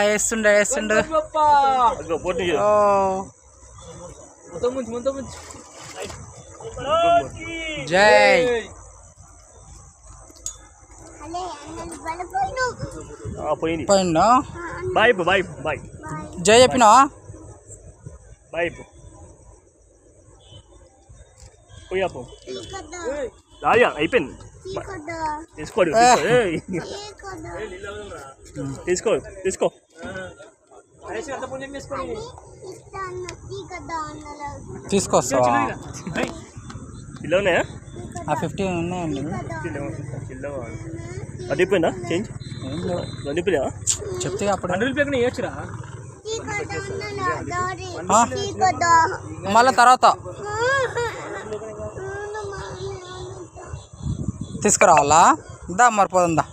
వేస్తుండే జై పోయిందా bye bye bye జై చెప్పినా బాయ్ పోయాపో రాజా అయిపోయింది తీసుకోండి తీసుకో తీసుకో తీసుకొస్తావా కిలోనే 50 ఉన్నాయండి కిలో అదిపోయిందా చేంజ్ అదిపోయా చెప్తే అప్పుడు వేయచ్చురా మళ్ళీ తర్వాత తీసుకురావాలా దా మరిపోదా